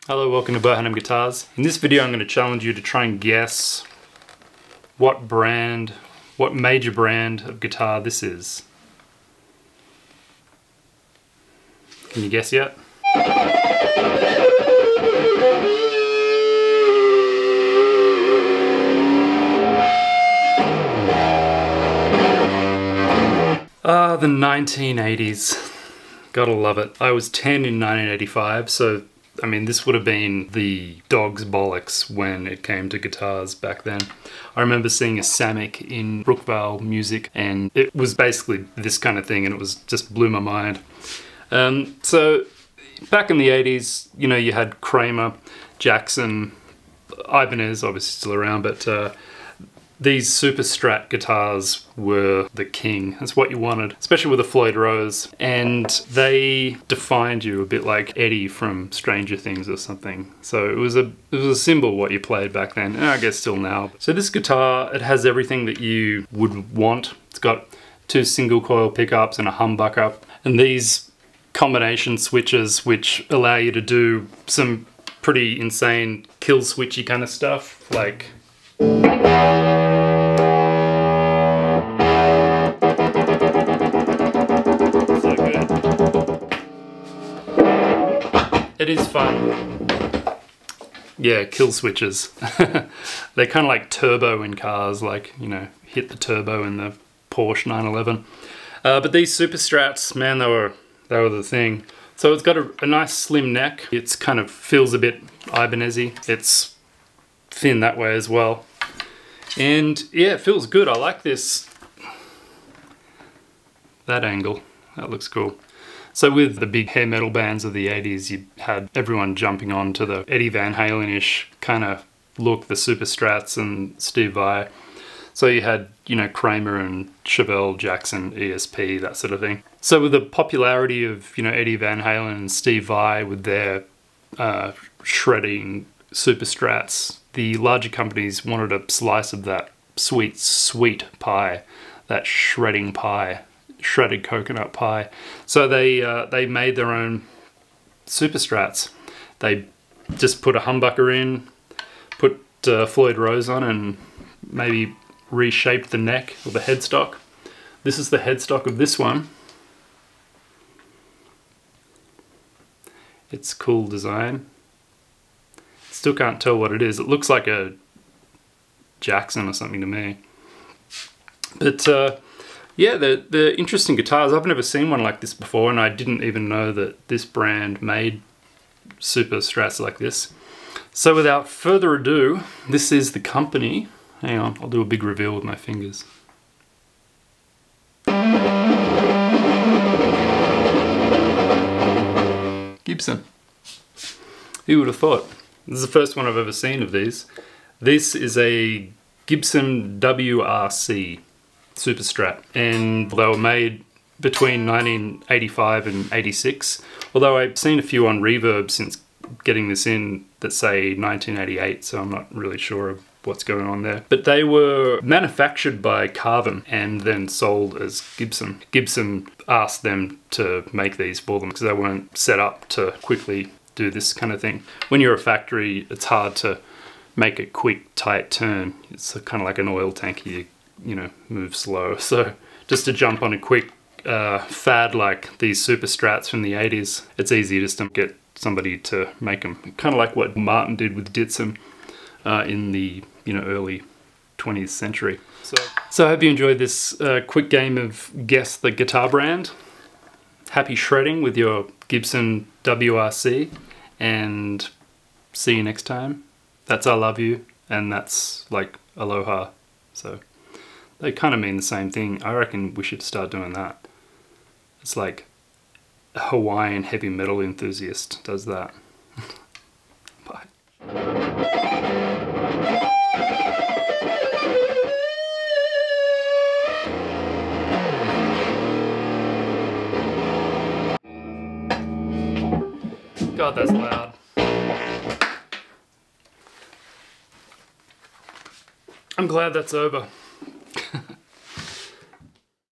Hello, welcome to Beau Hannam Guitars. In this video I'm going to challenge you to try and guess what major brand of guitar this is. Can you guess yet? The 1980s. Gotta love it. I was 10 in 1985, so I mean, this would have been the dog's bollocks when it came to guitars back then. I remember seeing a Samick in Brookvale Music, and it was basically this kind of thing, and it was just blew my mind. So back in the 80s, you know, you had Kramer, Jackson, Ibanez, obviously still around, but these super strat guitars were the king. That's what you wanted, especially with the Floyd Rose. And they defined you a bit like Eddie from Stranger Things or something. So it was a symbol what you played back then, and I guess still now. So this guitar, it has everything that you would want. It's got 2 single coil pickups and a humbucker, and these combination switches which allow you to do some pretty insane kill switchy kind of stuff, like it is fun. Yeah, kill switches. They're kind of like turbo in cars, like, you know, hit the turbo in the Porsche 911. But these Super Strats, man, they were the thing. So it's got a nice slim neck. It's kind of feels a bit Ibanez-y. It's thin that way as well. And yeah, it feels good. I like this. That angle, that looks cool. So with the big hair metal bands of the 80s, you had everyone jumping on to the Eddie Van Halen-ish kind of look, the Super Strats and Steve Vai. So you had, you know, Kramer and Chevelle, Jackson, ESP, that sort of thing. So with the popularity of, you know, Eddie Van Halen and Steve Vai with their shredding Super Strats, the larger companies wanted a slice of that sweet, sweet pie, that shredding pie. Shredded coconut pie. So they made their own Super Strats. They just put a humbucker in, put Floyd Rose on, and maybe reshaped the neck or the headstock. This is the headstock of this one. It's cool design. Still can't tell what it is. It looks like a Jackson or something to me. But yeah, they're interesting guitars. I've never seen one like this before, and I didn't even know that this brand made Super Strats like this. So without further ado, this is the company. Hang on, I'll do a big reveal with my fingers. Gibson. Who would have thought? This is the first one I've ever seen of these. This is a Gibson WRC Super Strat, and they were made between 1985 and 86, although I've seen a few on Reverb since getting this in that say 1988, so I'm not really sure of what's going on there. But they were manufactured by Carvin and then sold as Gibson. Gibson asked them to make these for them because they weren't set up to quickly do this kind of thing. When you're a factory, it's hard to make a quick, tight turn. It's kind of like an oil tank. You know, move slow. So just to jump on a quick fad like these Super Strats from the 80s, it's easy just to get somebody to make them. Kind of like what Martin did with Ditson in the, you know, early 20th century. So I hope you enjoyed this quick game of Guess the Guitar Brand. Happy shredding with your Gibson WRC, and see you next time. That's I love you, and that's like aloha. So they kind of mean the same thing. I reckon we should start doing that. It's like a Hawaiian heavy metal enthusiast does that. Bye. God, that's loud. I'm glad that's over.